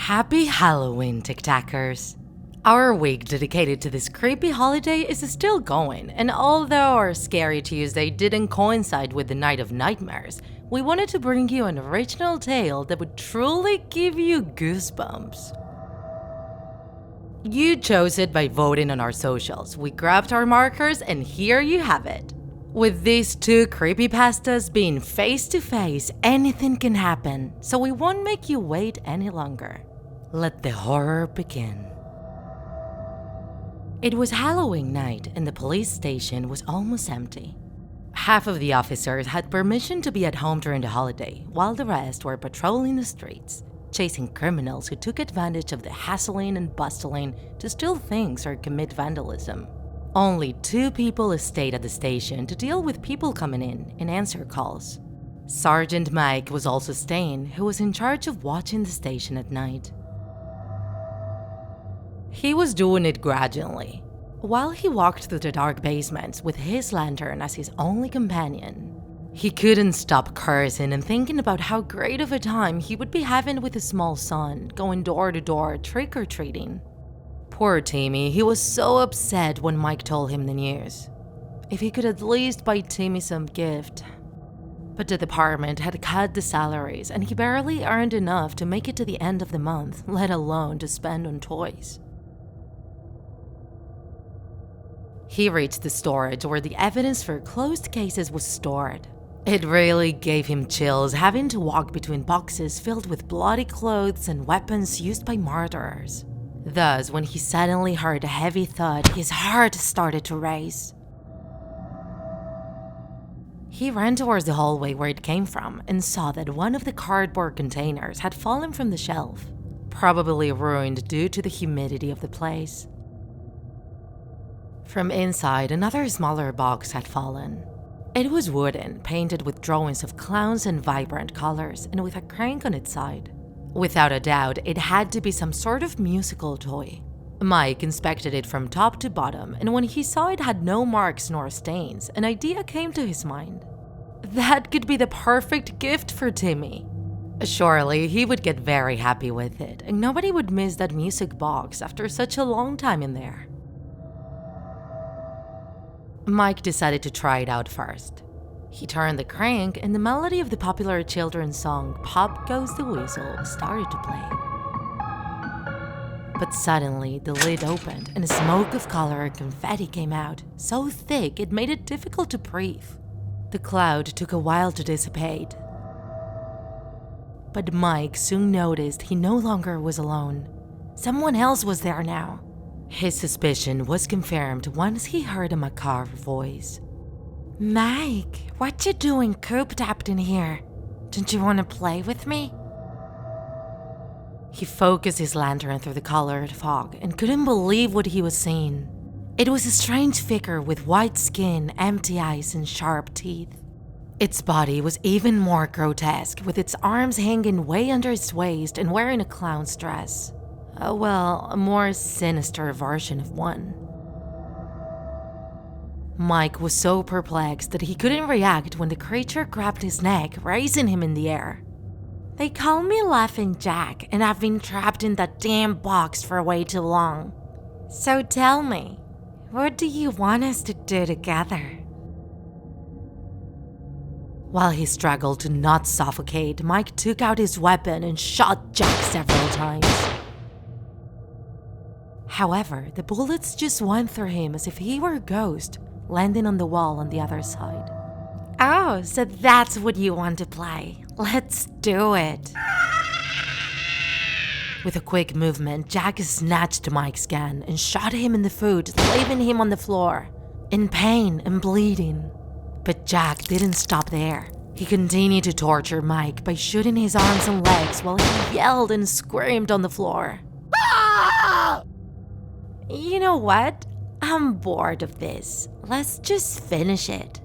Happy Halloween, TikTakers! Our week dedicated to this creepy holiday is still going, and although our Scary Tuesday didn't coincide with the Night of Nightmares, we wanted to bring you an original tale that would truly give you goosebumps. You chose it by voting on our socials. We grabbed our markers and here you have it. With these two creepypastas being face to face, anything can happen, so we won't make you wait any longer. Let the horror begin. It was Halloween night and the police station was almost empty. Half of the officers had permission to be at home during the holiday, while the rest were patrolling the streets, chasing criminals who took advantage of the hassling and bustling to steal things or commit vandalism. Only 2 people stayed at the station to deal with people coming in and answer calls. Sergeant Mike was also staying, who was in charge of watching the station at night. He was doing it gradually. While he walked through the dark basements with his lantern as his only companion, he couldn't stop cursing and thinking about how great of a time he would be having with his small son, going door to door trick-or-treating. Poor Timmy, he was so upset when Mike told him the news. If he could at least buy Timmy some gift. But the department had cut the salaries and he barely earned enough to make it to the end of the month, let alone to spend on toys. He reached the storage where the evidence for closed cases was stored. It really gave him chills having to walk between boxes filled with bloody clothes and weapons used by murderers. Thus, when he suddenly heard a heavy thud, his heart started to race. He ran towards the hallway where it came from and saw that one of the cardboard containers had fallen from the shelf, probably ruined due to the humidity of the place. From inside, another smaller box had fallen. It was wooden, painted with drawings of clowns and vibrant colors, and with a crank on its side. Without a doubt, it had to be some sort of musical toy. Mike inspected it from top to bottom, and when he saw it had no marks nor stains, an idea came to his mind. That could be the perfect gift for Timmy. Surely, he would get very happy with it, and nobody would miss that music box after such a long time in there. Mike decided to try it out first. He turned the crank and the melody of the popular children's song "Pop Goes the Weasel" started to play. But suddenly, the lid opened and a smoke of color and confetti came out, so thick it made it difficult to breathe. The cloud took a while to dissipate. But Mike soon noticed he no longer was alone. Someone else was there now. His suspicion was confirmed once he heard a macabre voice. "Mike, what you doing cooped up in here? Don't you want to play with me?" He focused his lantern through the colored fog and couldn't believe what he was seeing. It was a strange figure with white skin, empty eyes, and sharp teeth. Its body was even more grotesque, with its arms hanging way under its waist and wearing a clown's dress. A more sinister version of one. Mike was so perplexed that he couldn't react when the creature grabbed his neck, raising him in the air. "They call me Laughing Jack, and I've been trapped in that damn box for way too long. So tell me, what do you want us to do together?" While he struggled to not suffocate, Mike took out his weapon and shot Jack several times. However, the bullets just went through him as if he were a ghost, landing on the wall on the other side. "Oh, so that's what you want to play. Let's do it." With a quick movement, Jack snatched Mike's gun and shot him in the foot, leaving him on the floor, in pain and bleeding. But Jack didn't stop there. He continued to torture Mike by shooting his arms and legs while he yelled and screamed on the floor. "Ah!" "You know what? I'm bored of this. Let's just finish it."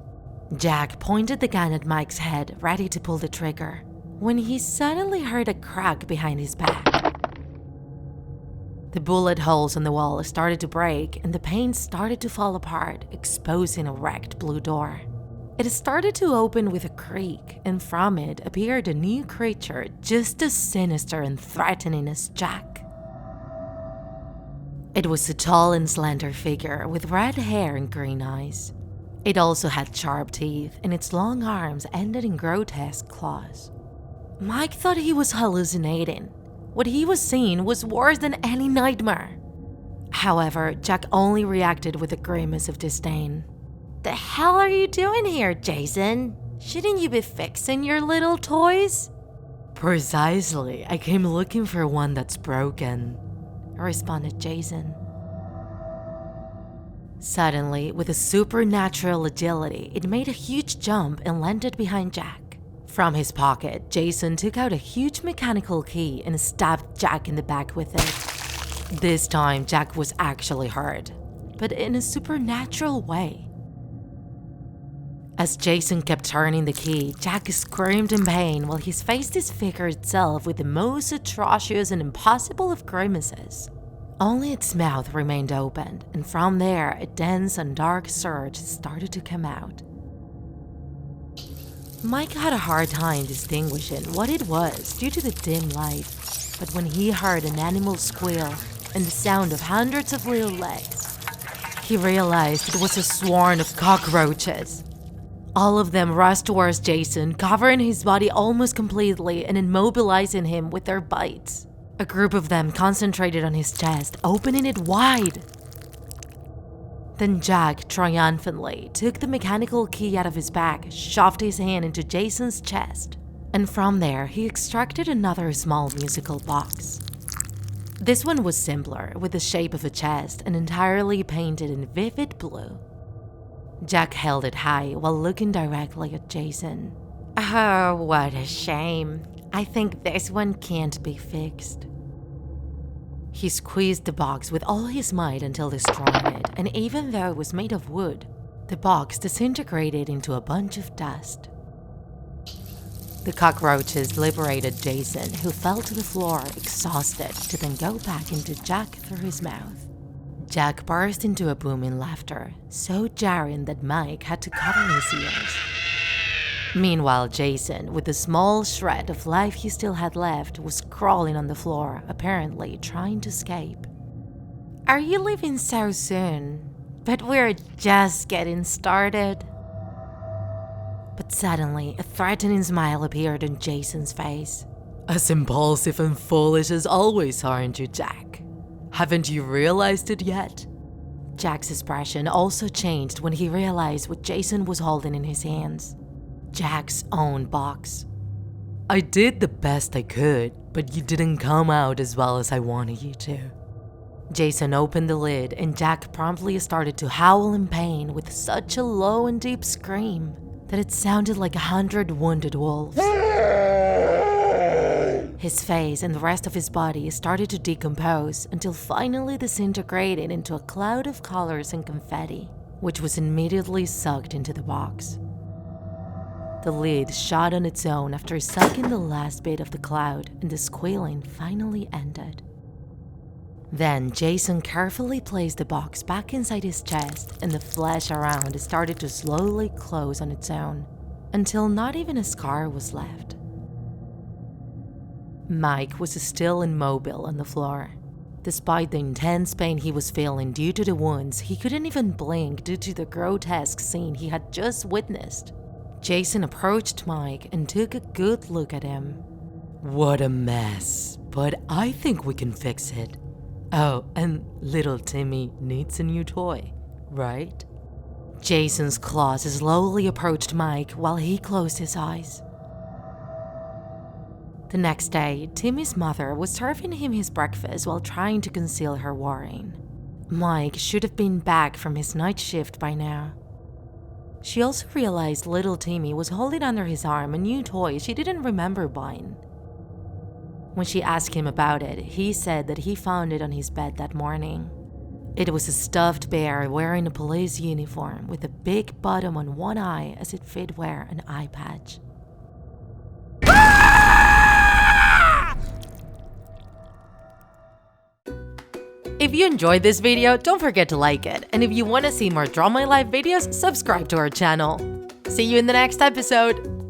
Jack pointed the gun at Mike's head, ready to pull the trigger, when he suddenly heard a crack behind his back. The bullet holes in the wall started to break and the paint started to fall apart, exposing a wrecked blue door. It started to open with a creak, and from it appeared a new creature just as sinister and threatening as Jack. It was a tall and slender figure with red hair and green eyes. It also had sharp teeth, and its long arms ended in grotesque claws. Mike thought he was hallucinating. What he was seeing was worse than any nightmare. However, Jack only reacted with a grimace of disdain. "The hell are you doing here, Jason? Shouldn't you be fixing your little toys?" "Precisely, I came looking for one that's broken," responded Jason. Suddenly, with a supernatural agility, it made a huge jump and landed behind Jack. From his pocket, Jason took out a huge mechanical key and stabbed Jack in the back with it. This time, Jack was actually hurt, but in a supernatural way. As Jason kept turning the key, Jack screamed in pain while he faced his figure itself with the most atrocious and impossible of grimaces. Only its mouth remained open, and from there, a dense and dark surge started to come out. Mike had a hard time distinguishing what it was due to the dim light, but when he heard an animal squeal and the sound of hundreds of little legs, he realized it was a swarm of cockroaches. All of them rushed towards Jason, covering his body almost completely and immobilizing him with their bites. A group of them concentrated on his chest, opening it wide. Then Jack triumphantly took the mechanical key out of his bag, shoved his hand into Jason's chest, and from there he extracted another small musical box. This one was simpler, with the shape of a chest and entirely painted in vivid blue. Jack held it high while looking directly at Jason. "Oh, what a shame. I think this one can't be fixed." He squeezed the box with all his might until destroying it, and even though it was made of wood, the box disintegrated into a bunch of dust. The cockroaches liberated Jason, who fell to the floor exhausted, to then go back into Jack through his mouth. Jack burst into a booming laughter, so jarring that Mike had to cover his ears. Meanwhile, Jason, with the small shred of life he still had left, was crawling on the floor, apparently trying to escape. "Are you leaving so soon? But we're just getting started." But suddenly, a threatening smile appeared on Jason's face. "As impulsive and foolish as always, aren't you, Jack? Haven't you realized it yet?" Jack's expression also changed when he realized what Jason was holding in his hands. Jack's own box. "I did the best I could, but you didn't come out as well as I wanted you to." Jason opened the lid and Jack promptly started to howl in pain with such a low and deep scream that it sounded like 100 wounded wolves. His face and the rest of his body started to decompose until finally disintegrated into a cloud of colors and confetti, which was immediately sucked into the box. The lid shut on its own after sucking the last bit of the cloud, and the squealing finally ended. Then Jason carefully placed the box back inside his chest, and the flesh around started to slowly close on its own, until not even a scar was left. Mike was still immobile on the floor. Despite the intense pain he was feeling due to the wounds, he couldn't even blink due to the grotesque scene he had just witnessed. Jason approached Mike and took a good look at him. "What a mess, but I think we can fix it. Oh, and little Timmy needs a new toy, right?" Jason's claws slowly approached Mike while he closed his eyes. The next day, Timmy's mother was serving him his breakfast while trying to conceal her worrying. Mike should have been back from his night shift by now. She also realized little Timmy was holding under his arm a new toy she didn't remember buying. When she asked him about it, he said that he found it on his bed that morning. It was a stuffed bear wearing a police uniform with a big bottom on one eye as if it were an eye patch. If you enjoyed this video, don't forget to like it, and if you want to see more Draw My Life videos, subscribe to our channel. See you in the next episode.